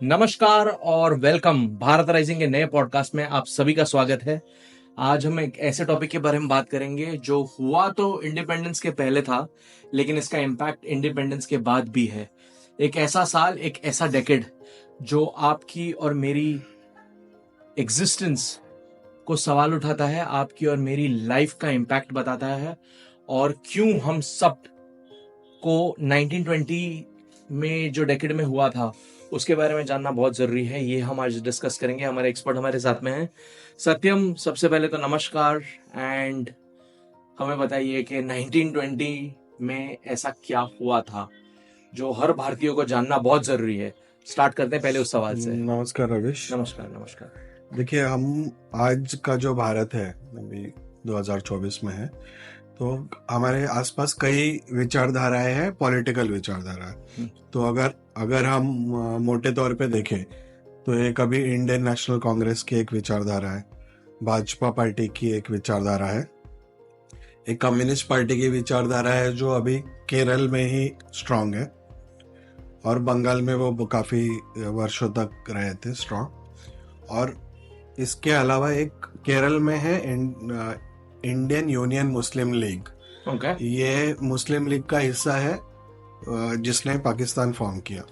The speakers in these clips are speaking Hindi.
नमस्कार और वेलकम भारत राइजिंग के नए पॉडकास्ट में आप सभी का स्वागत है। आज हम एक ऐसे टॉपिक के बारे में बात करेंगे जो हुआ तो इंडिपेंडेंस के पहले था, लेकिन इसका इम्पैक्ट इंडिपेंडेंस के बाद भी है। एक ऐसा साल, एक ऐसा डेकेड जो आपकी और मेरी एग्जिस्टेंस को सवाल उठाता है, आपकी और मेरी लाइफ का इम्पैक्ट बताता है, और क्यों हम सब को 1920 में जो डेकेड में हुआ था उसके बारे में जानना बहुत जरूरी है। ये हम आज डिस्कस करेंगे। हमारे एक्सपर्ट हमारे साथ में हैं। सत्यम, सबसे पहले तो नमस्कार, एंड हमें बताइए कि 1920 में ऐसा क्या हुआ था जो हर भारतीय को जानना बहुत जरूरी है। स्टार्ट करते हैं पहले उस सवाल से। नमस्कार रविश। नमस्कार नमस्कार। देखिए, हम आज का जो भारत है अभी 2024 में है, तो हमारे आसपास कई विचारधाराएं हैं, पॉलिटिकल विचारधारा। तो अगर हम मोटे तौर पे देखें तो एक अभी इंडियन नेशनल कांग्रेस की एक विचारधारा है, भाजपा पार्टी की एक विचारधारा है, एक कम्युनिस्ट पार्टी की विचारधारा है जो अभी केरल में ही स्ट्रांग है और बंगाल में वो काफी वर्षों तक रहे थे स्ट्रांग। और इसके अलावा एक केरल में है इंडियन यूनियन मुस्लिम लीग। ये मुस्लिम लीग का हिस्सा है जिसने पाकिस्तान फॉर्म किया।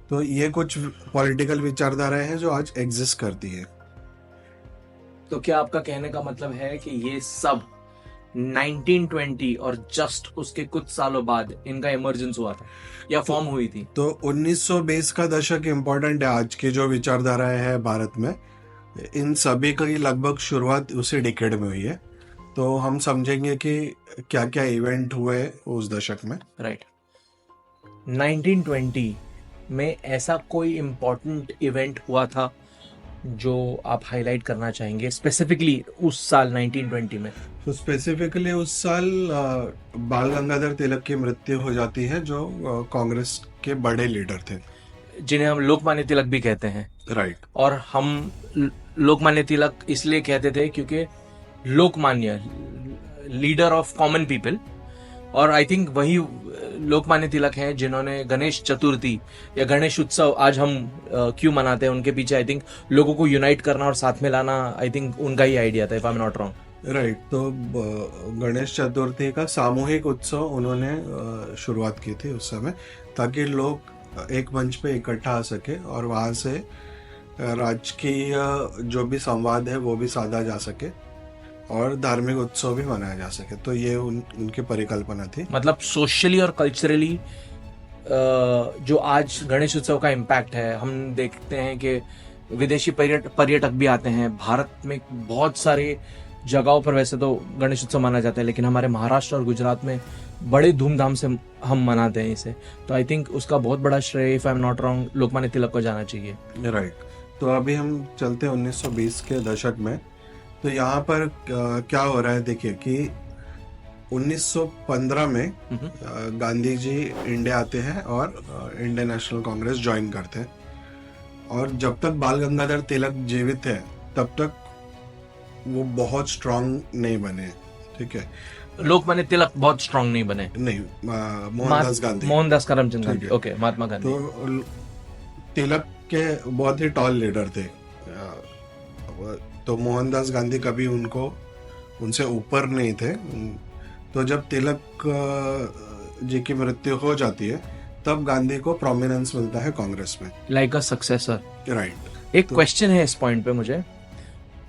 तो ये कुछ पॉलिटिकल विचारधाराएं हैं जो आज एग्जिस्ट करती है। तो क्या आपका कहने का मतलब है कि ये सब 1920 और जस्ट उसके कुछ सालों बाद इनका इमर्जेंस हुआ था या फॉर्म हुई थी? तो 1920 का दशक इम्पोर्टेंट है। आज की जो विचारधाराएं हैं भारत में, इन सभी की लगभग शुरुआत उसी डिकेड में हुई है। तो हम समझेंगे कि क्या क्या इवेंट हुए उस दशक में। राइट। 1920 में ऐसा कोई इम्पोर्टेंट इवेंट हुआ था जो आप हाईलाइट करना चाहेंगे स्पेसिफिकली उस साल 1920 में? तो स्पेसिफिकली उस साल बाल गंगाधर तिलक की मृत्यु हो जाती है, जो कांग्रेस के बड़े लीडर थे, जिन्हें हम लोकमान्य तिलक भी कहते हैं। राइट। और हम लोकमान्य तिलक इसलिए कहते थे क्योंकि Lokmanya, leader of common people, और आई थिंक वही लोकमान्य तिलक हैं जिन्होंने गणेश चतुर्थी या गणेश उत्सव आज हम क्यों मनाते हैं, उनके पीछे आई थिंक लोगों को यूनाइट करना और साथ में लाना, आई थिंक उनका ही आइडिया था, if I am not wrong. Right. तो गणेश चतुर्थी का सामूहिक उत्सव उन्होंने शुरुआत की थी उस समय, ताकि लोग एक मंच पे इकट्ठा आ सके और वहां से राजकीय जो भी संवाद है वो भी साधा जा सके और धार्मिक उत्सव भी मनाया जा सके। तो ये उनकी परिकल्पना थी। मतलब सोशली और कल्चरली जो आज गणेश उत्सव का इम्पैक्ट है, हम देखते हैं कि विदेशी पर्यटक भी आते हैं। भारत में बहुत सारे जगहों पर वैसे तो गणेश उत्सव माना जाता है, लेकिन हमारे महाराष्ट्र और गुजरात में बड़े धूमधाम से हम मनाते हैं इसे। तो आई थिंक उसका बहुत बड़ा श्रेय, if I am not wrong, Lokmanya Tilak को जाना चाहिए। राइट। तो अभी हम चलते हैं 1920 के दशक में। तो यहाँ पर क्या हो रहा है, देखिए कि 1915 में गांधी जी इंडिया आते हैं और इंडियन नेशनल कांग्रेस ज्वाइन करते हैं। और जब तक बाल गंगाधर तिलक जीवित है तब तक वो बहुत स्ट्रांग नहीं बने। ठीक है, लोकमान्य तिलक बहुत स्ट्रांग नहीं बने। नहीं, मोहनदास गांधी, मोहनदास करमचंद गांधी, ओके, महात्मा गांधी। तो तिलक के बहुत ही टॉल लीडर थे। तो मोहनदास गांधी कभी उनसे ऊपर नहीं थे। तो जब तिलक जी की मृत्यु हो जाती है तब गांधी को प्रोमिनेंस मिलता है कांग्रेस में, लाइक अ सक्सेसर। राइट। एक क्वेश्चन है इस पॉइंट पे मुझे।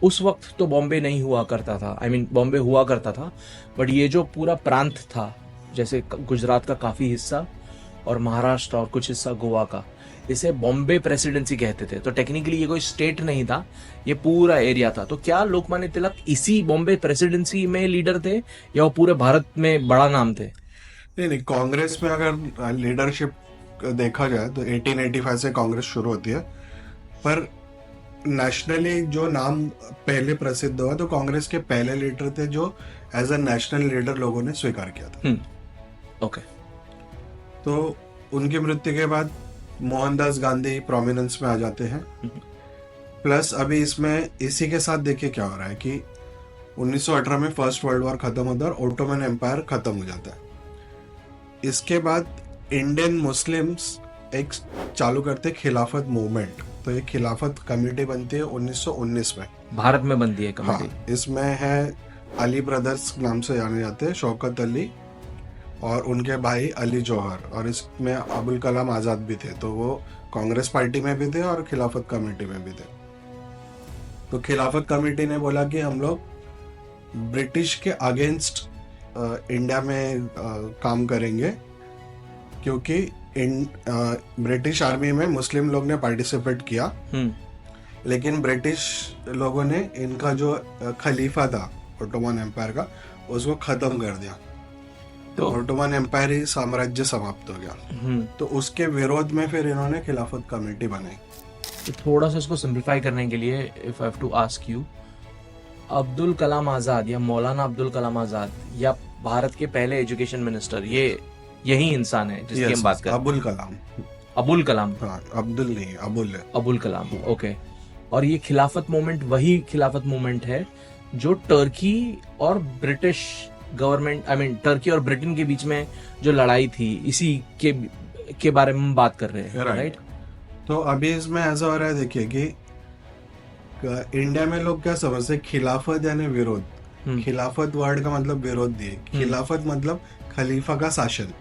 उस वक्त तो बॉम्बे नहीं हुआ करता था, आई मीन बॉम्बे हुआ करता था, बट ये जो पूरा प्रांत था, जैसे गुजरात का काफी हिस्सा और महाराष्ट्र और कुछ हिस्सा गोवा का, इसे बॉम्बे प्रेसिडेंसी कहते थे। तो टेक्निकली ये कोई स्टेट नहीं था, ये पूरा एरिया था। तो क्या लोकमान्य तिलक इसी बॉम्बे प्रेसिडेंसी में लीडर थे या वो पूरे भारत में बड़ा नाम थे? नहीं, कांग्रेस में अगर लीडरशिप देखा जाए तो 1885 से कांग्रेस शुरू होती है, पर नेशनली जो नाम पहले प्रसिद्ध हुआ तो कांग्रेस के पहले लीडर थे जो एज अ नेशनल लीडर लोगों ने स्वीकार किया था। ओके। तो उनकी मृत्यु के बाद मोहनदास गांधी प्रोमिनेंस में आ जाते हैं। प्लस अभी इसमें इसी के साथ देखिए क्या हो रहा है कि 1918 में फर्स्ट वर्ल्ड वॉर खत्म होता है और ओटोमन एम्पायर खत्म हो जाता है। इसके बाद इंडियन मुस्लिम्स एक चालू करते खिलाफत मूवमेंट। तो ये खिलाफत कमेटी बनती है 1919 में। भारत में बनती है हाँ, कमेटी। इसमें है अली ब्रदर्स नाम से जाने जाते हैं, शौकत अली और उनके भाई अली जौहर, और इसमें अबुल कलाम आज़ाद भी थे। तो वो कांग्रेस पार्टी में भी थे और खिलाफत कमेटी में भी थे। तो खिलाफत कमेटी ने बोला कि हम लोग ब्रिटिश के अगेंस्ट इंडिया में काम करेंगे, क्योंकि ब्रिटिश आर्मी में मुस्लिम लोग ने पार्टिसिपेट किया, लेकिन ब्रिटिश लोगों ने इनका जो खलीफा था ओटोमन एम्पायर का, उसको खत्म कर दिया। तो ओटोमन एम्पायर ही साम्राज्य समाप्त हो गया। तो उसके विरोध में फिर इन्होंने खिलाफत कमेटी बनाई। तो थोड़ा सा इसको सिंप्लीफाई करने के लिए if I have to ask you, Abdul Kalam Azad या मौलाना अब्दुल कलाम आज़ाद या भारत के पहले एजुकेशन मिनिस्टर, ये यही इंसान है जिसकी हम बात कर रहे हैं? अबुल कलाम। अबुल कलाम। हाँ, अब्दुल नहीं, अबुल है। अबुल कलाम, ओके। और ये खिलाफत मूवमेंट वही खिलाफत मूवमेंट है जो टर्की और British government, I mean Turkey और ब्रिटेन के बीच में जो लड़ाई थी, इसी के बारे में हम बात कर रहे हैं, राइट? तो अभी इसमें ऐसा हो रहा है, देखिए कि इंडिया में लोग क्या समझते हैं, खिलाफत यानी विरोध। खिलाफत वर्ड का मतलब विरोध दिए, खिलाफत मतलब खलीफा का शासन।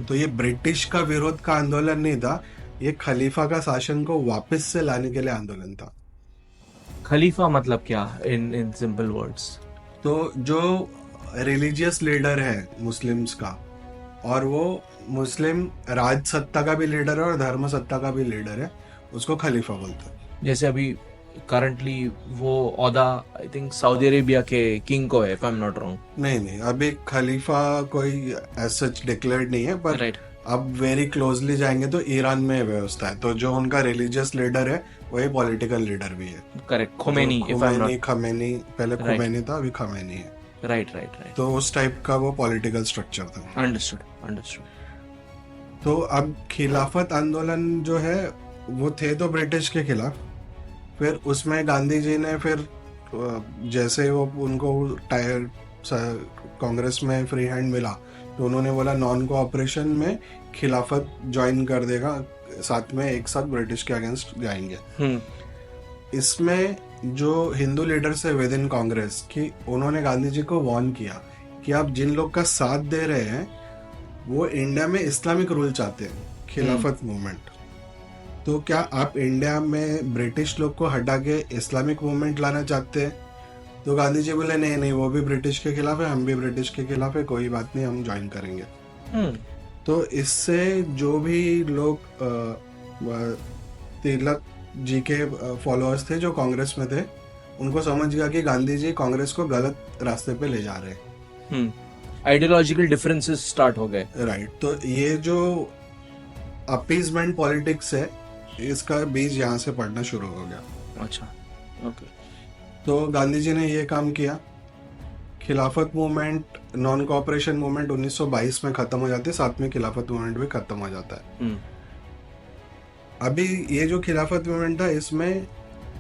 तो ये ब्रिटिश का विरोध का आंदोलन नहीं था, ये खलीफा का शासन को वापस से लाने के लिए आंदोलन था। खलीफा मतलब क्या इन सिंपल वर्ड्स? तो जो रिलीजियस लीडर है मुस्लिम्स का, और वो मुस्लिम राज सत्ता का भी लीडर है और धर्म सत्ता का भी लीडर है, उसको खलीफा बोलते हैं। जैसे अभी करंटली वो ओहदा आई थिंक सऊदी अरेबिया के किंग को है, if I am not wrong. नहीं, अभी खलीफा कोई एज सच डिक्लेयर्ड नहीं है, पर राइट। अब वेरी क्लोजली जाएंगे तो ईरान में व्यवस्था है। तो जो उनका रिलीजियस लीडर है वही पॉलिटिकल लीडर भी है। करेक्ट, खोमेनी, खमेनी, पहले खोमेनी था, अभी खमेनी है। राइट। तो उस टाइप का वो पॉलिटिकल स्ट्रक्चर था। अंडरस्टूड। तो अब खिलाफत आंदोलन जो है वो थे तो ब्रिटिश के खिलाफ, फिर उसमें गांधी जी ने फिर जैसे वो उनको कांग्रेस में फ्री हैंड मिला, तो उन्होंने बोला नॉन कोऑपरेशन में खिलाफत ज्वाइन कर देगा, साथ में एक साथ ब्रिटिश के अगेंस्ट जाएंगे। इसमें जो हिंदू लीडर्स है विद इन कांग्रेस की, उन्होंने गांधी जी को वार्न किया कि आप जिन लोग का साथ दे रहे हैं वो इंडिया में इस्लामिक रूल चाहते हैं, खिलाफत मूवमेंट। तो क्या आप इंडिया में ब्रिटिश लोग को हटा के इस्लामिक मूवमेंट लाना चाहते हैं? तो गांधी जी बोले नहीं, वो भी ब्रिटिश के खिलाफ है, हम भी ब्रिटिश के खिलाफ है, कोई बात नहीं, हम ज्वाइन करेंगे। तो इससे जो भी लोग तिलक जी के फॉलोअर्स थे जो कांग्रेस में थे, उनको समझ गया कि गांधी जी कांग्रेस को गलत रास्ते पे ले जा रहे हैं। आइडियोलॉजिकल डिफरेंसेस स्टार्ट हो गए। राइट। तो ये जो अपीजमेंट पॉलिटिक्स है, इसका बीज यहाँ से पड़ना शुरू हो गया। अच्छा, ओके। तो गांधी जी ने ये काम किया। खिलाफत मूवमेंट, नॉन कोऑपरेशन मूवमेंट 1922 में खत्म हो जाती है, साथ में खिलाफत मूवमेंट भी खत्म हो जाता है। अभी ये जो खिलाफत मूवमेंट था, इसमें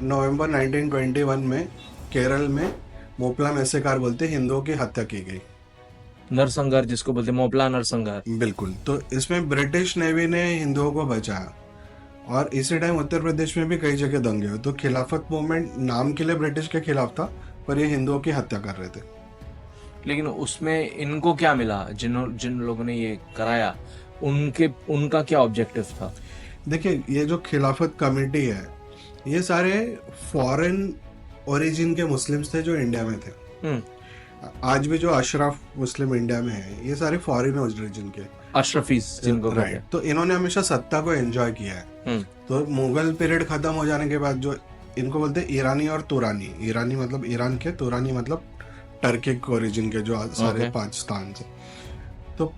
नवंबर 1921 में केरल में मोपला मैसेकार बोलते हिंदुओं की हत्या की गई। नरसंहार जिसको बोलते हैं, मोपला नरसंहार। बिल्कुल। तो इसमें ब्रिटिश नेवी ने हिंदुओं को बचाया, और इसी टाइम उत्तर प्रदेश में भी कई जगह दंगे हुए। तो खिलाफत मूवमेंट नाम के लिए ब्रिटिश के खिलाफ था, पर ये हिंदुओं की हत्या कर रहे थे। लेकिन उसमें इनको क्या मिला? जिन लोगों ने ये कराया, उनका क्या ऑब्जेक्टिव था? देखिए, ये जो खिलाफत कमेटी है, ये सारे फॉरेन ओरिजिन के मुस्लिम्स थे जो इंडिया में थे। आज भी जो अशरफ मुस्लिम इंडिया में है, ये सारे फॉरेन ओरिजिन के अशरफीज जिनको कहते हैं। तो इन्होंने हमेशा सत्ता को एंजॉय किया है। तो मुगल पीरियड खत्म हो जाने के बाद जो इनको बोलते हैं ईरानी और तुरानी, ईरानी मतलब ईरान के, तुरानी मतलब टर्किक ओरिजिन के, जो सारे 5 स्थान थे। तो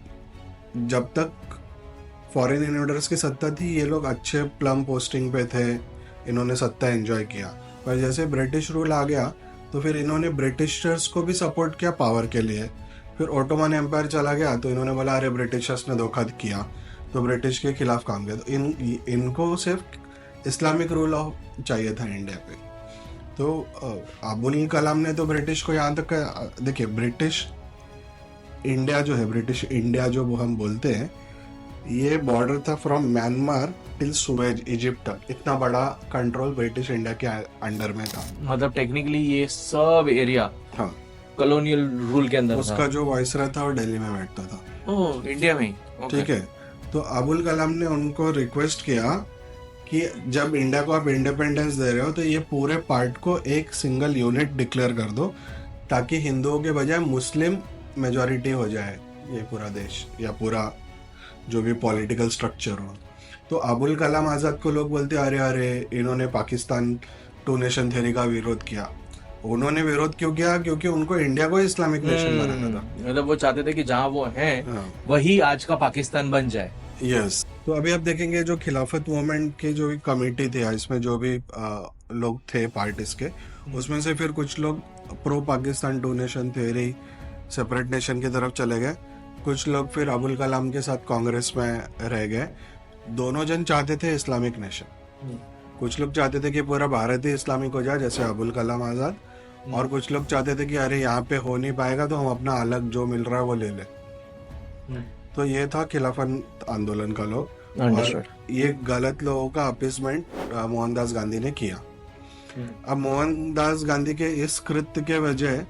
जब तक फॉरेन इन्वेडर्स की सत्ता थी, ये लोग अच्छे प्लम पोस्टिंग पे थे, इन्होंने सत्ता एंजॉय किया। पर जैसे ब्रिटिश रूल आ गया, तो फिर इन्होंने ब्रिटिशर्स को भी सपोर्ट किया पावर के लिए। फिर ओटोमन एम्पायर चला गया, तो इन्होंने बोला अरे ब्रिटिशर्स ने धोखा किया, तो ब्रिटिश के खिलाफ काम किया। तो इनको सिर्फ इस्लामिक रूल चाहिए था इंडिया पे। तो अबुल कलाम ने तो ब्रिटिश को यहाँ तक, देखिए ब्रिटिश इंडिया जो है, ब्रिटिश इंडिया जो हम बोलते हैं, ये बॉर्डर था from Myanmar till Suez Egypt तक। इतना बड़ा कंट्रोल ब्रिटिश इंडिया के अंडर में था। मतलब टेक्निकली ये सब एरिया हाँ, कॉलोनियल रूल के अंदर उसका था। जो वाइसरॉय था वो दिल्ली में बैठता था। ओह, इंडिया में ही। ओके। ठीक है, तो अबुल कलाम ने उनको रिक्वेस्ट किया कि जब इंडिया को आप इंडिपेंडेंस दे रहे हो तो ये पूरे पार्ट को एक सिंगल यूनिट डिक्लेयर कर दो, ताकि हिंदुओं के बजाय मुस्लिम मेजॉरिटी हो जाए ये पूरा देश, या पूरा जो भी पॉलिटिकल स्ट्रक्चर हो। तो अबुल कलाम आज़ाद को लोग बोलते अरे अरे इन्होंने पाकिस्तान टू नेशन थ्योरी का विरोध किया। उन्होंने विरोध क्यों किया? क्योंकि उनको इंडिया को इस्लामिक नेशन बनाना था। मतलब वो चाहते थे कि जहाँ वो हैं हाँ, वही आज का पाकिस्तान बन जाए। यस। तो अभी आप देखेंगे जो खिलाफत मूवमेंट की जो भी कमेटी थी, इसमें जो भी लोग थे पार्ट इसके, उसमें से फिर कुछ लोग pro Pakistan two nation theory separate nation की तरफ चले गए, कुछ लोग फिर अबुल कलाम के साथ कांग्रेस में रह गए। दोनों जन चाहते थे इस्लामिक नेशन। कुछ लोग चाहते थे कि पूरा भारत ही इस्लामिक हो जाए जैसे अबुल कलाम आज़ाद, और कुछ लोग चाहते थे कि अरे यहाँ पे हो नहीं पाएगा तो हम अपना अलग जो मिल रहा है वो ले ले। तो ये था खिलाफत आंदोलन का लोग, और ये गलत लोगों का अपीसमेंट मोहनदास गांधी ने किया। अब मोहनदास गांधी के इस कृत्य के वजह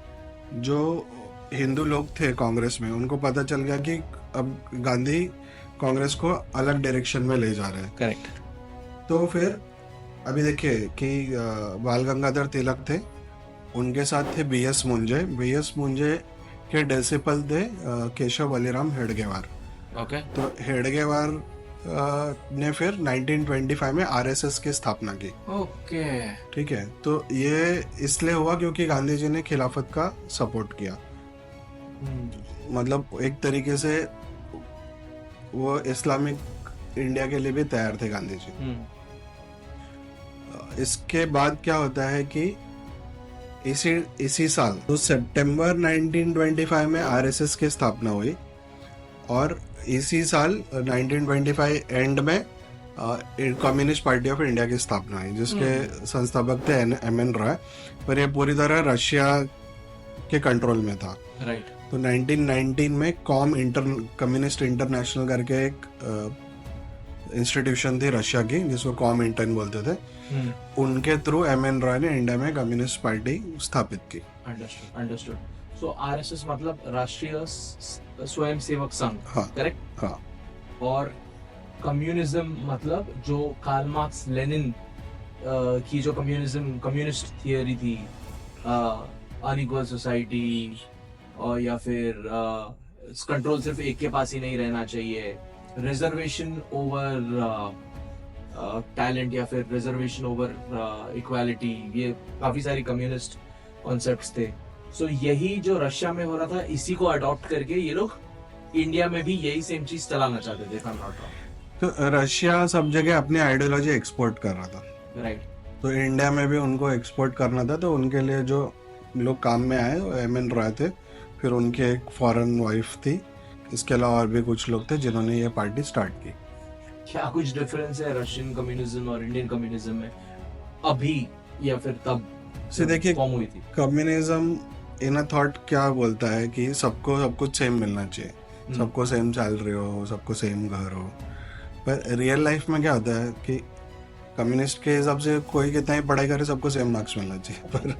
जो हिंदू लोग थे कांग्रेस में, उनको पता चल गया कि अब गांधी कांग्रेस को अलग डायरेक्शन में ले जा रहे हैं। करेक्ट। तो फिर अभी देखिए कि बाल गंगाधर तिलक थे, उनके साथ थे बीएस मुंजे। बीएस मुंजे के डिसिपल थे केशव बलिराम हेडगेवार। ओके। तो हेडगेवार ने फिर 1925 में आरएसएस की स्थापना की। ओके। ठीक है, तो ये इसलिए हुआ क्योंकि गांधी जी ने खिलाफत का सपोर्ट किया। मतलब एक तरीके से वो इस्लामिक इंडिया के लिए भी तैयार थे गांधी जी। इसके बाद क्या होता है कि इसी साल तो सितंबर 1925 में आरएसएस की स्थापना हुई, और इसी साल 1925 एंड में कम्युनिस्ट पार्टी ऑफ इंडिया की स्थापना हुई, जिसके संस्थापक थे एम.एन. रॉय। पर ये पूरी तरह रशिया के कंट्रोल में था। राइट। तो 1919 में कम्युनिस्ट इंटरनेशनल करके एक इंस्टीट्यूशन थी रशिया की, जिसको कॉम इंटर्न बोलते थे। उनके थ्रू एम.एन. रॉय ने इंडिया में कम्युनिस्ट पार्टी स्थापित की। अंडरस्टूड। सो आरएसएस मतलब राष्ट्रीय स्वयंसेवक संघ। हाँ, करेक्ट। हाँ। और कम्युनिज्म मतलब जो कार्ल मार्क्स लेनिन की जो कम्युनिस्ट थियरी थी, अनइक्वल सोसाइटी, और या फिर कंट्रोल सिर्फ एक के पास ही नहीं रहना चाहिए, रिजर्वेशन ओवर टैलेंट, या फिर रिजर्वेशन ओवर इक्वालिटी, ये काफी सारी कम्युनिस्ट कॉन्सेप्ट्स थे। सो यही जो रशिया में हो रहा था, इसी को अडॉप्ट करके ये लोग इंडिया में भी यही सेम चीज चलाना चाहते थे। तो रशिया सब जगह अपनी आइडियोलॉजी एक्सपोर्ट कर रहा था। राइट। तो इंडिया में भी उनको एक्सपोर्ट करना था, तो उनके लिए जो लोग काम में आए वो एम.एन. रॉय थे। फिर उनकी एक फॉरेन वाइफ थी। इसके अलावा और भी कुछ लोग थे जिन्होंने ये पार्टी स्टार्ट की। क्या कुछ डिफरेंस है रशियन कम्युनिज्म और इंडियन कम्युनिज्म में अभी, या फिर तब से देखिए, फॉर्म हुई थी? कम्युनिज्म इन अ थॉट क्या बोलता है कि सबको सब कुछ सेम मिलना चाहिए, सबको सेम सैलरी हो, सबको सेम घर हो। पर रियल लाइफ में क्या होता है कि कम्युनिस्ट के हिसाब से कोई कितना ही पढ़ाई करे सबको सेम मार्क्स मिलना चाहिए, पर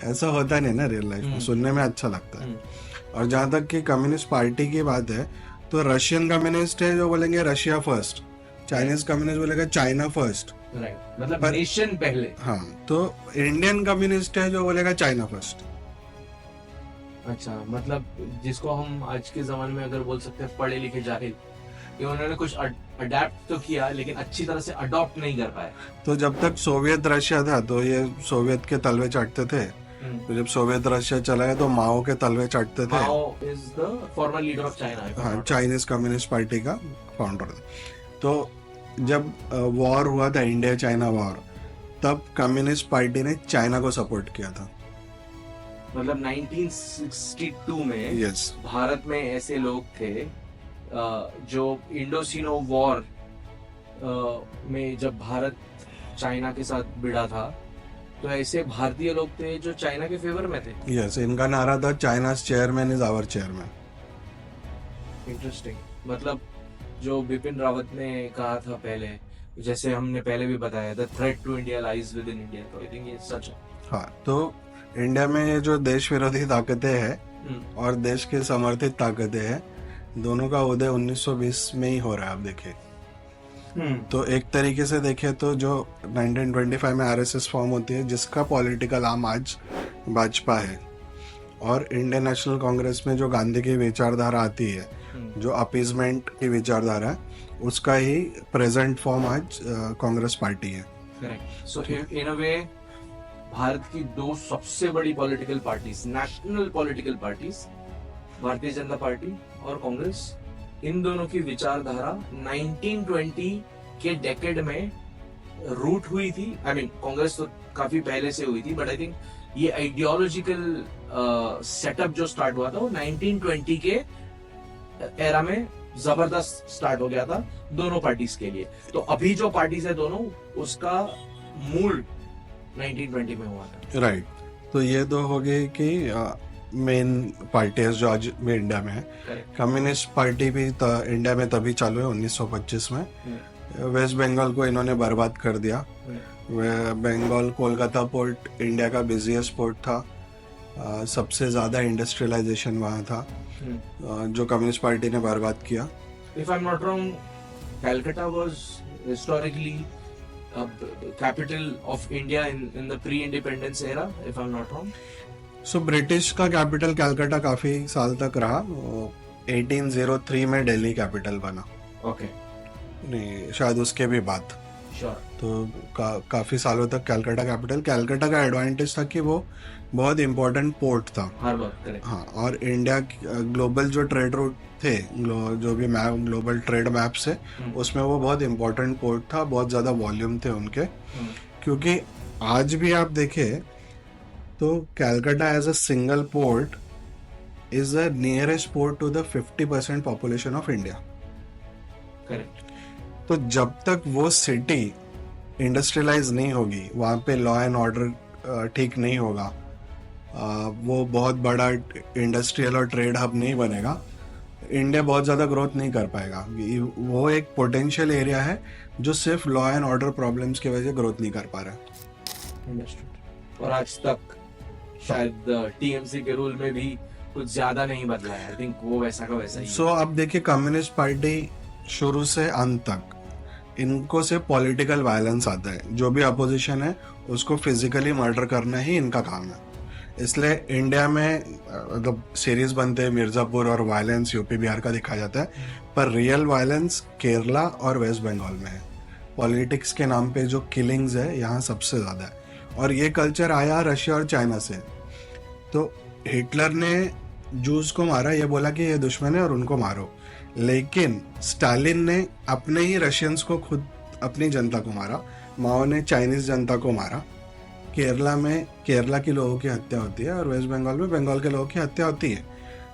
ऐसा होता नहीं ना रियल लाइफ में। सुनने में अच्छा लगता है। और जहाँ तक कि कम्युनिस्ट पार्टी की बात है, तो रशियन कम्युनिस्ट है जो बोलेंगे रशिया फर्स्ट, चाइनीज कम्युनिस्ट बोलेगा चाइना फर्स्ट। राइट। मतलब नेशन पहले। हाँ, तो इंडियन कम्युनिस्ट है जो बोलेगा चाइना फर्स्ट। अच्छा, मतलब जिसको हम आज के जमाने में अगर बोल सकते हैं पढ़े लिखे जाहिल, कि उन्होंने कुछ अडेप्ट तो किया लेकिन अच्छी तरह से अडॉप्ट नहीं कर पाए। तो जब तक सोवियत रशिया था तो ये सोवियत के तलवे चाटते थे। तो जब सोवियत रशिया चला गया तो माओ के तलवे चाटते थे। Mao is the former leader of China. हाँ, चाइनीज कम्युनिस्ट पार्टी का फाउंडर था। तो जब वॉर हुआ था, इंडिया चाइना वॉर, तब कम्युनिस्ट पार्टी ने चाइना को सपोर्ट किया था। मतलब 1962 में यस, भारत में ऐसे लोग थे जो इंडोचीनो वॉर में जब भारत चाइना के साथ भिड़ा था, तो ऐसे भारतीय लोग थे जो चाइना के फेवर में थे। यस, इनका नारा था China's chairman is our chairman. Interesting. मतलब जो बिपिन रावत ने कहा था पहले, जैसे हमने पहले भी बताया, the threat to India lies within India, तो आई थिंक ये सच है। हाँ, तो इंडिया में ये जो देश विरोधी ताकतें हैं और देश के समर्थित ताकतें हैं, दोनों का उदय 1920 में ही हो रहा है। आप देखिए, तो एक तरीके से देखें तो जो 1925 में आरएसएस फॉर्म होती है, जिसका पॉलिटिकल आर्म आज भाजपा है, और इंडियन नेशनल कांग्रेस में जो गांधी की विचारधारा आती है, जो अपीजमेंट की विचारधारा है, उसका ही प्रेजेंट फॉर्म आज कांग्रेस पार्टी है। करेक्ट। सो इन अ वे भारत की दो सबसे बड़ी political parties, national political parties, Bharatiya Janata party और कांग्रेस, इन दोनों की विचारधारा 1920 के डेकेड में रूट हुई थी। आई मीन कांग्रेस तो काफी पहले से हुई थी, बट आई थिंक ये आइडियोलॉजिकल सेटअप जो स्टार्ट हुआ था वो 1920 के एरा में जबरदस्त स्टार्ट हो गया था दोनों पार्टीज के लिए। तो अभी जो पार्टीज है दोनों, उसका मूल 1920 में हुआ था। राइट। तो ये तो हो गई कि मेन पार्टीज जो आज भी इंडिया में है। कम्युनिस्ट पार्टी भी इंडिया में तभी चालू है 1925 में। वेस्ट बंगाल को इन्होंने बर्बाद कर दिया। बंगाल, कोलकाता पोर्ट इंडिया का बिजिएस्ट पोर्ट था, सबसे ज़्यादा इंडस्ट्रियलाइजेशन वहाँ था, जो कम्युनिस्ट पार्टी ने बर्बाद किया। If I'm not wrong, Calcutta was historically capital of India in the pre-independence era, if I'm not wrong. So British का कैपिटल कैलकाटा काफी साल तक रहा। 1803 में दिल्ली कैपिटल बना। Okay. नहीं, शायद उसके भी बाद। Sure. तो काफी सालों तक कैलकाटा कैपिटल। कैलकाटा का एडवांटेज था कि वो बहुत इम्पोर्टेंट पोर्ट था। Harbour, correct. हाँ, और इंडिया ग्लोबल जो ट्रेड रूट थे, जो भी मैप, ग्लोबल ट्रेड मैप से, उसमें वो बहुत इम्पोर्टेंट पोर्ट था। बहुत ज़्यादा वॉल्यूम थे उनके। क्योंकि आज भी आप देखें तो Calcutta as a single port is the nearest port to the 50% population of India. Correct. तो जब तक वो सिटी इंडस्ट्रियलाइज नहीं होगी, वहाँ पे लॉ एंड ऑर्डर ठीक नहीं होगा, वो बहुत बड़ा इंडस्ट्रियल और ट्रेड हब नहीं बनेगा, इंडिया बहुत ज़्यादा ग्रोथ नहीं कर पाएगा। वो एक पोटेंशियल एरिया है जो सिर्फ लॉ एंड ऑर्डर प्रॉब्लम्स की वजह से ग्रोथ नहीं कर पा रहा है। और आज तक शायद टीएमसी के रूल में भी कुछ ज्यादा नहीं बदला है। आई थिंक वो वैसा का वैसा ही है। सो अब देखिए, कम्युनिस्ट पार्टी शुरू से अंत तक इनको से पॉलिटिकल वायलेंस आता है। जो भी अपोजिशन है उसको फिजिकली मर्डर करना ही इनका काम है। इसलिए इंडिया में मतलब सीरीज बनते हैं मिर्जापुर और वायलेंस यूपी बिहार का दिखाया जाता है, पर रियल वायलेंस केरला और वेस्ट बंगाल में है। पॉलिटिक्स के नाम पे जो किलिंग्स है यहाँ सबसे ज़्यादा है। और ये कल्चर आया रशिया और चाइना से। तो हिटलर ने जूस को मारा, ये बोला कि ये दुश्मन है और उनको मारो, लेकिन स्टालिन ने अपने ही रशियंस को खुद अपनी जनता को मारा। माओ ने चाइनीज जनता को मारा। केरला में केरला के लोगों की हत्या होती है और वेस्ट बंगाल में बंगाल के लोगों की हत्या होती है।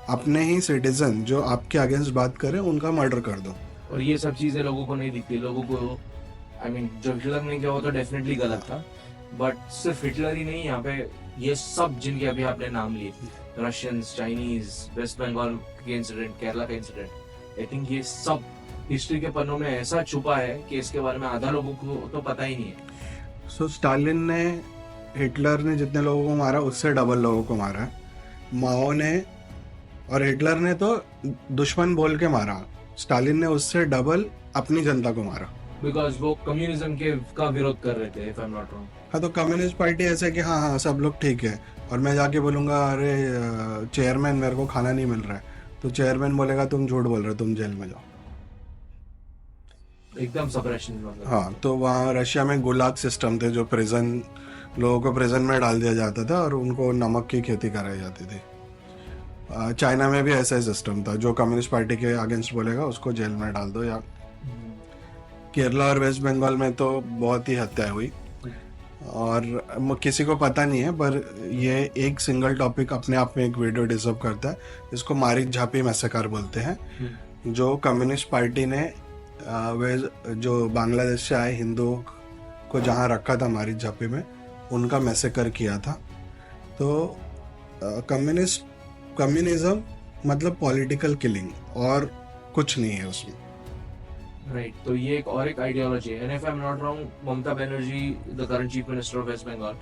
अपने ही सिटीजन जो आपके अगेंस्ट बात करें उनका मर्डर कर दो। और ये सब चीजें लोगों को नहीं दिखती। लोगों को आई मीन जो हिटलर ने किया वो तो डेफिनेटली गलत था, बट सिर्फ हिटलर ही नहीं, यहाँ पे ये सब जिनके अभी आपने नाम लिए, रशियंस, चाइनीज, वेस्ट बंगाल के इंसिडेंट, केरला का इंसिडेंट, आई थिंक ये सब हिस्ट्री के पन्नों में ऐसा छुपा है कि इसके बारे में आधा लोगों को तो पता ही नहीं है। सो स्टालिन ने, हिटलर ने जितने लोगों को मारा उससे डबल लोगों को मारा है। माओ ने और हिटलर ने तो दुश्मन बोल के मारा, स्टालिन ने उससे डबल अपनी जनता को मारा। बिकॉज वो कम्युनिज्म का विरोध कर रहे थे, if I am not wrong. हाँ, तो कम्युनिस्ट पार्टी ऐसे कि हाँ हाँ सब लोग ठीक है, और मैं जाके बोलूँगा अरे चेयरमैन मेरे को खाना नहीं मिल रहा है, तो चेयरमैन बोलेगा तुम झूठ बोल रहे हो, तुम जेल में जाओ। एकदम सप्रेशन। हाँ, तो वहाँ रशिया में गुलाग सिस्टम थे, जो प्रिजन, लोगों को प्रिजन में डाल दिया जाता था और उनको नमक की खेती कराई जाती थी। चाइना में भी ऐसा ही सिस्टम था, जो कम्युनिस्ट पार्टी के अगेंस्ट बोलेगा उसको जेल में डाल दो। या केरला और वेस्ट बंगाल में तो बहुत ही हत्या हुई और किसी को पता नहीं है, पर ये एक सिंगल टॉपिक अपने आप में एक वीडियो डिजर्व करता है। इसको मारिक झापी मैसेकर बोलते हैं, जो कम्युनिस्ट पार्टी ने जो बांग्लादेश से आए हिंदुओं को जहाँ रखा था मारिक झापी में, उनका मैसेकर किया था। तो कम्युनिज्म मतलब पॉलिटिकल किलिंग और कुछ नहीं है उसमें। राइट, तो ये एक आइडियोलॉजी है, and if I am not wrong, Mamata Banerjee, the current chief minister of West Bengal,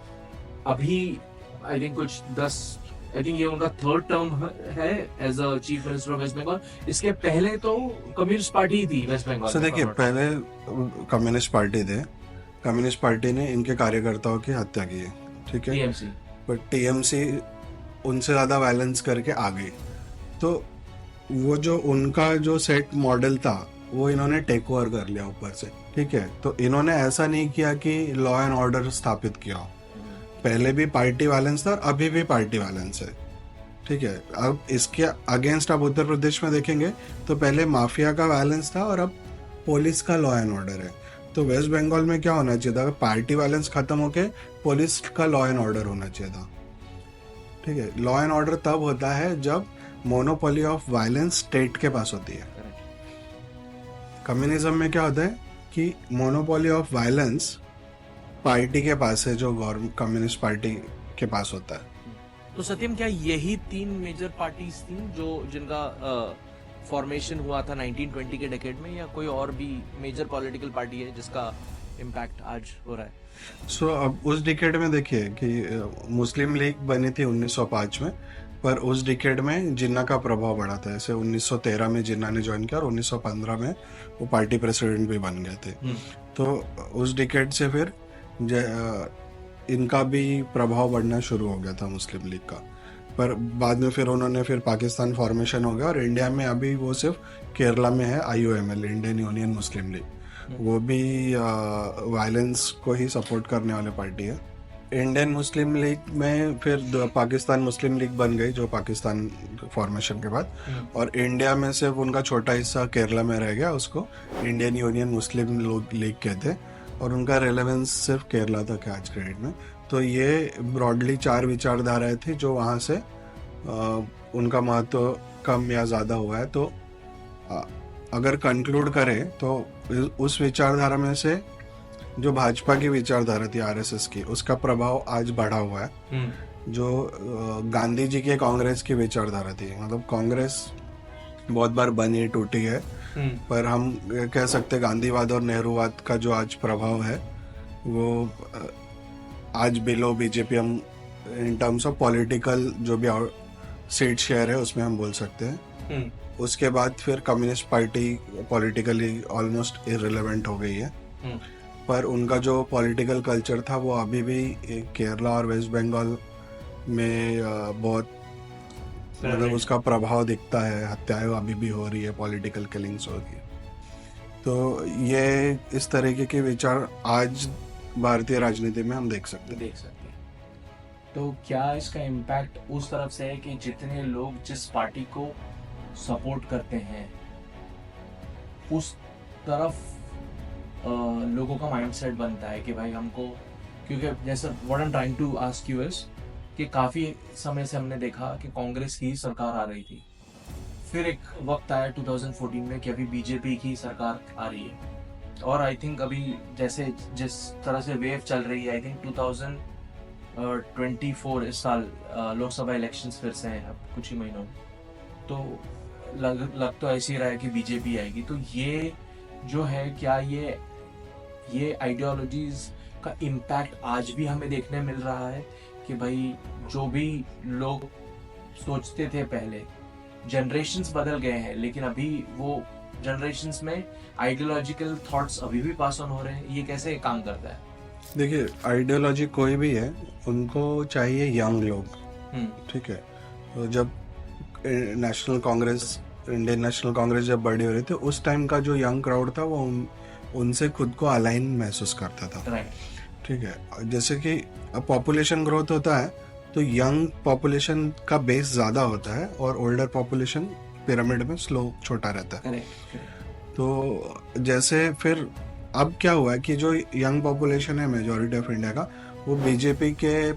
अभी आई थिंक कुछ 10, आई थिंक ये उनका थर्ड टर्म है as a chief minister of West Bengal. इसके पहले तो कम्युनिस्ट पार्टी ही थी वेस्ट बंगाल सो में। देखिए, पहले कम्युनिस्ट पार्टी थे, कम्युनिस्ट पार्टी ने इनके कार्यकर्ताओं की हत्या की है, ठीक है, टीएमसी, बट टीएमसी उनसे ज़्यादा बैलेंस करके आ गई। तो वो जो उनका जो सेट मॉडल था वो इन्होंने टेक ओवर कर लिया ऊपर से, ठीक है। तो इन्होंने ऐसा नहीं किया कि लॉ एंड ऑर्डर स्थापित किया हो, पहले भी पार्टी वायलेंस था और अभी भी पार्टी वायलेंस है, ठीक है। अब इसके अगेंस्ट आप उत्तर प्रदेश में देखेंगे तो पहले माफिया का वायलेंस था और अब पुलिस का लॉ एंड ऑर्डर है। तो वेस्ट बंगाल में क्या होना चाहिए था, पार्टी वायलेंस खत्म होके पुलिस का लॉ एंड ऑर्डर होना चाहिए था, ठीक है। लॉ एंड ऑर्डर तब होता है जब मोनोपोली ऑफ वायलेंस स्टेट के पास होती है। कम्युनिज्म में क्या होता है कि मोनोपोली ऑफ वायलेंस पार्टी के पास है, जो गवर्नमेंट कम्युनिस्ट पार्टी के पास होता है। तो सत्यम, क्या यही 3 मेजर पार्टीज थी जो जिनका फॉर्मेशन हुआ था 1920 के डेकेड में, या कोई और भी मेजर पॉलिटिकल पार्टी है जिसका इम्पैक्ट आज हो रहा है? सो अब उस डिकेड में देखिए कि मुस्लिम लीग बनी थी 1905 में, पर उस डिकेड में जिन्ना का प्रभाव बढ़ा था। ऐसे 1913 में जिन्ना ने ज्वाइन किया और 1915 में वो पार्टी प्रेसिडेंट भी बन गए थे। तो उस डिकेड से फिर इनका भी प्रभाव बढ़ना शुरू हो गया था मुस्लिम लीग का। पर बाद में फिर उन्होंने फिर पाकिस्तान फॉर्मेशन हो गया और इंडिया में अभी वो सिर्फ केरला में है IUML, इंडियन यूनियन मुस्लिम लीग, वो भी वायलेंस को ही सपोर्ट करने वाले पार्टी है। इंडियन मुस्लिम लीग में फिर पाकिस्तान मुस्लिम लीग बन गई जो पाकिस्तान फॉर्मेशन के बाद, और इंडिया में सिर्फ उनका छोटा हिस्सा केरला में रह गया, उसको इंडियन यूनियन मुस्लिम लीग कहते हैं, और उनका रेलेवेंस सिर्फ केरला तक है आज के डेट में। तो ये ब्रॉडली 4 विचारधाराएं थी जो वहाँ से उनका महत्व कम या ज़्यादा हुआ है। तो अगर कंक्लूड करें तो उस विचारधारा में से जो भाजपा की विचारधारा थी RSS की, उसका प्रभाव आज बढ़ा हुआ है। जो गांधी जी के कांग्रेस की विचारधारा थी, मतलब कांग्रेस बहुत बार बनी टूटी है, पर हम कह सकते गांधीवाद और नेहरूवाद का जो आज प्रभाव है वो आज बिलो बीजेपी हम इन टर्म्स ऑफ पॉलिटिकल जो भी सीट शेयर है उसमें हम बोल सकते हैं। उसके बाद फिर communist party politically almost irrelevant हो गई है, पर उनका जो पॉलिटिकल कल्चर था वो अभी भी केरला और वेस्ट बंगाल में बहुत मतलब उसका प्रभाव दिखता है। हत्याएं अभी भी हो रही है, पॉलिटिकल किलिंग्स हो रही है। तो ये इस तरीके के विचार आज भारतीय राजनीति में हम देख सकते हैं। तो क्या इसका इम्पैक्ट उस तरफ से है कि जितने लोग जिस पार्टी को सपोर्ट करते हैं उस तरफ लोगों का माइंडसेट बनता है कि भाई हमको, क्योंकि जैसा what I am trying to ask you is कि काफ़ी समय से हमने देखा कि कांग्रेस की सरकार आ रही थी, फिर एक वक्त आया 2014 में कि अभी बीजेपी की सरकार आ रही है, और आई थिंक अभी जैसे जिस तरह से वेव चल रही है, आई थिंक 2024 इस साल लोकसभा इलेक्शंस फिर से हैं अब कुछ ही महीनों में, तो लग तो ऐसे ही रहा है कि बीजेपी आएगी। तो ये जो है, क्या ये आइडियोलॉजीज का इम्पैक्ट आज भी हमें देखने मिल रहा है कि भाई जो भी लोग सोचते थे पहले, जनरेशन्स बदल गए हैं लेकिन अभी वो जनरेशन्स में आइडियोलॉजिकल थॉट्स अभी भी पास ऑन हो रहे हैं, ये कैसे काम करता है? देखिए, आइडियोलॉजी कोई भी है, उनको चाहिए यंग लोग, ठीक है। तो जब national Congress, Indian national Congress जब बड़ी हो रही थी, उस टाइम का जो यंग क्राउड था वो उनसे खुद को अलाइन महसूस करता था, ठीक है। जैसे कि अब पॉपुलेशन ग्रोथ होता है तो यंग पॉपुलेशन का बेस ज़्यादा होता है और ओल्डर पॉपुलेशन पिरामिड में स्लो छोटा रहता है। तो जैसे फिर अब क्या हुआ है कि जो यंग पॉपुलेशन है मेजॉरिटी ऑफ इंडिया का, वो बीजेपी के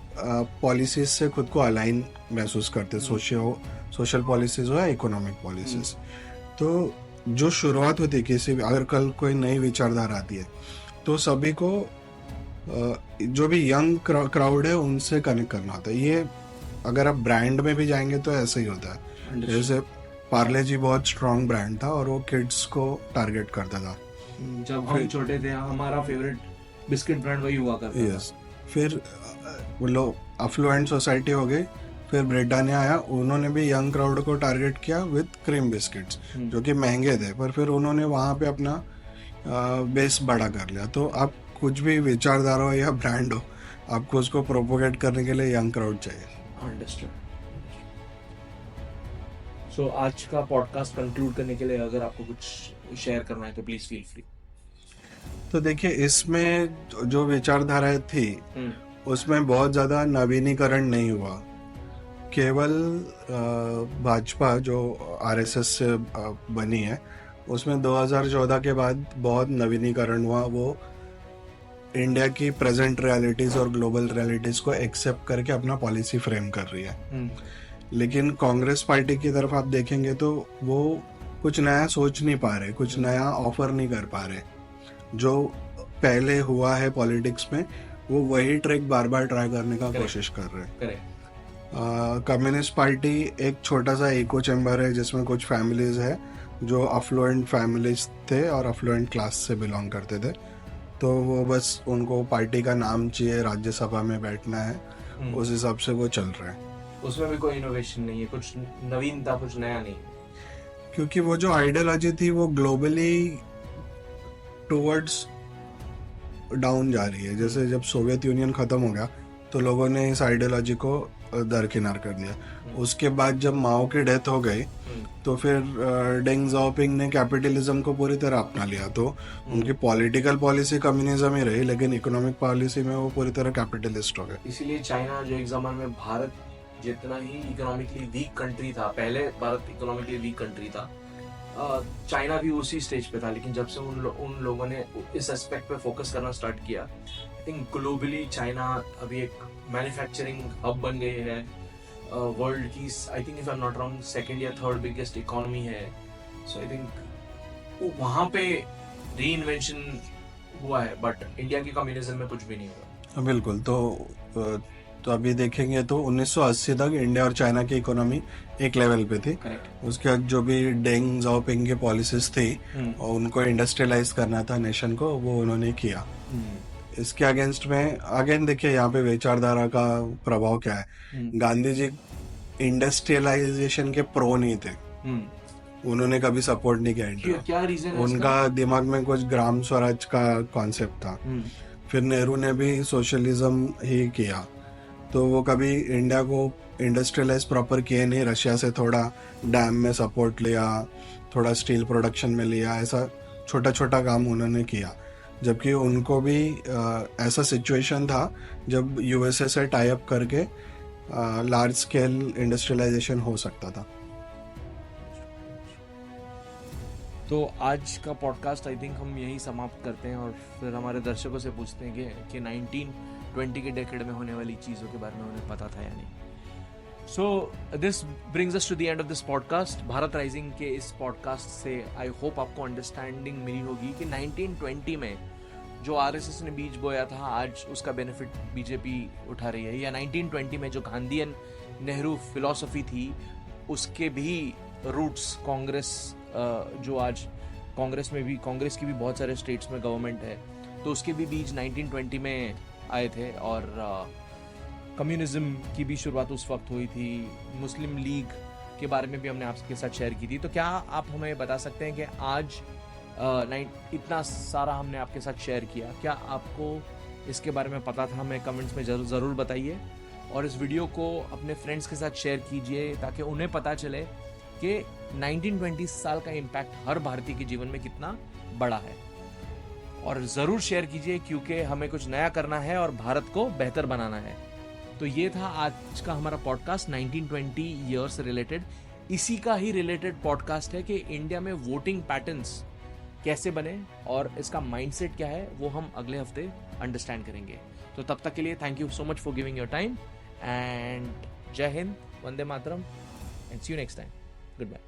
पॉलिसीज से खुद को अलाइन महसूस करते, सोशल पॉलिसीज हो या इकोनॉमिक पॉलिसीज। तो जो शुरुआत होती है किसी भी, अगर कल कोई नई विचारधारा आती है तो सभी को जो भी यंग क्राउड है उनसे कनेक्ट करना होता है। ये अगर आप ब्रांड में भी जाएंगे तो ऐसे ही होता है। जैसे पार्ले जी बहुत स्ट्रॉन्ग ब्रांड था और वो किड्स को टारगेट करता था, जब हम फिर- छोटे थे हमारा फेवरेट बिस्किट ब्रांड वही हुआ करता था। यस, फिर वो लोग अफ्लुएंट सोसाइटी हो गई, फिर ब्रिटानिया आया, उन्होंने भी यंग क्राउड को टारगेट किया विद क्रीम बिस्किट्स जो कि महंगे थे, पर फिर उन्होंने वहाँ पे अपना बेस बड़ा कर लिया। तो आप कुछ भी विचारधारा हो या ब्रांड हो, आपको उसको प्रोपोगेट करने के लिए यंग क्राउड चाहिए। अंडरस्टूड। सो आज का पॉडकास्ट कंक्लूड करने के लिए अगर आपको कुछ शेयर करना है तो प्लीज फील फ्री। तो देखिए, इसमें जो विचारधाराएं थी उसमें बहुत ज़्यादा नवीनीकरण नहीं हुआ। केवल भाजपा जो आरएसएस से बनी है, उसमें 2014 के बाद बहुत नवीनीकरण हुआ। वो इंडिया की प्रेजेंट रियलिटीज़ और ग्लोबल रियलिटीज़ को एक्सेप्ट करके अपना पॉलिसी फ्रेम कर रही है। लेकिन कांग्रेस पार्टी की तरफ आप देखेंगे तो वो कुछ नया सोच नहीं पा रहे, कुछ नया ऑफर नहीं कर पा रहे। जो पहले हुआ है पॉलिटिक्स में, वो वही ट्रिक बार बार ट्राई करने का कोशिश कर रहे हैं। कम्युनिस्ट पार्टी एक छोटा सा इको चैम्बर है जिसमें कुछ फैमिलीज है जो अफ्लुएंट फैमिलीज थे और अफ्लुएंट क्लास से बिलोंग करते थे। तो वो बस उनको पार्टी का नाम चाहिए, राज्यसभा में बैठना है, उस हिसाब से वो चल रहे हैं। उसमें भी कोई इनोवेशन नहीं है, कुछ नवीनता, कुछ नया नहीं, क्योंकि वो जो आइडियोलॉजी थी वो ग्लोबली टुवर्ड्स डाउन जा रही है। जैसे जब सोवियत यूनियन खत्म हो गया तो लोगों ने इस आइडियोलॉजी को दरकिनार कर दिया। उसके बाद जब माओ की डेथ हो गई तो फिर डेंग ज़ाओपिंग ने कैपिटलिज्म को पूरी तरह अपना लिया। तो उनकी पॉलिटिकल पॉलिसी कम्युनिज्म ही रही, लेकिन इकोनॉमिक पॉलिसी में वो पूरी तरह कैपिटलिस्ट हो गए। इसीलिए चाइना जो एक जमाने में भारत जितना ही इकोनॉमिकली वीक कंट्री था, पहले भारत इकोनॉमिकली वीक कंट्री था, चाइना भी उसी स्टेज पे था। लेकिन जब से उन लोगों ने इस एस्पेक्ट पे फोकस करना स्टार्ट किया, आई थिंक ग्लोबली चाइना अभी एक मैन्युफैक्चरिंग हब बन गई है। वर्ल्ड की I think if I am not wrong second या थर्ड बिगेस्ट इकोनॉमी है। सो आई थिंक वहाँ पे रीइन्वेंशन हुआ है, बट इंडिया की कम्युनिज्म में कुछ भी नहीं हुआ। बिल्कुल। तो अभी देखेंगे तो 1980 तक इंडिया और चाइना की इकोनॉमी एक लेवल पे थी। उसके बाद जो भी डेंग ज़ाओपिंग की पॉलिसीज थी और उनको इंडस्ट्रियलाइज करना था नेशन को, वो उन्होंने किया। इसके अगेंस्ट में अगेन देखिए यहाँ पे विचारधारा का प्रभाव क्या है। गांधी जी इंडस्ट्रियलाइजेशन के प्रो नहीं थे, उन्होंने कभी सपोर्ट नहीं किया। क्या रीजन है उनका दिमाग में कुछ ग्राम स्वराज का कॉन्सेप्ट था। फिर नेहरू ने भी सोशलिज्म ही किया, तो वो कभी इंडिया को इंडस्ट्रियलाइज प्रॉपर किए नहीं। रशिया से थोड़ा डैम में सपोर्ट लिया, थोड़ा स्टील प्रोडक्शन में लिया, ऐसा छोटा छोटा काम उन्होंने किया। जबकि उनको भी ऐसा सिचुएशन था जब यूएसए से टाई अप करके लार्ज स्केल इंडस्ट्रियलाइजेशन हो सकता था। तो आज का पॉडकास्ट आई थिंक हम यही समाप्त करते हैं और फिर हमारे दर्शकों से पूछते हैं कि 1920 के डेकेड में होने वाली चीज़ों के बारे में उन्हें पता था या नहीं। So this brings us to the end of this podcast. Bharat rising के इस पॉडकास्ट से आई होप आपको अंडरस्टैंडिंग मिली होगी कि 1920 में जो आरएसएस ने बीज बोया था, आज उसका बेनिफिट बीजेपी उठा रही है। या 1920 में जो गांधीयन नेहरू फिलॉसफी थी, उसके भी रूट्स कांग्रेस, जो आज कांग्रेस की भी बहुत सारे स्टेट्स में गवर्नमेंट है, तो उसके भी बीज 1920 में आए थे। और कम्युनिज्म की भी शुरुआत उस वक्त हुई थी। मुस्लिम लीग के बारे में भी हमने आपके साथ शेयर की थी। तो क्या आप हमें बता सकते हैं कि आज इतना सारा हमने आपके साथ शेयर किया, क्या आपको इसके बारे में पता था? हमें कमेंट्स में ज़रूर बताइए और इस वीडियो को अपने फ्रेंड्स के साथ शेयर कीजिए ताकि उन्हें पता चले कि 1920 साल का इम्पैक्ट हर भारतीय के जीवन में कितना बड़ा है। और ज़रूर शेयर कीजिए क्योंकि हमें कुछ नया करना है और भारत को बेहतर बनाना है। तो ये था आज का हमारा पॉडकास्ट 1920 ईयर से रिलेटेड। इसी का ही रिलेटेड पॉडकास्ट है कि इंडिया में वोटिंग पैटर्न्स कैसे बने और इसका माइंडसेट क्या है, वो हम अगले हफ्ते अंडरस्टैंड करेंगे। तो तब तक के लिए thank you so much for giving your time and Jai Hind, Vande Mataram and see you next time. Goodbye.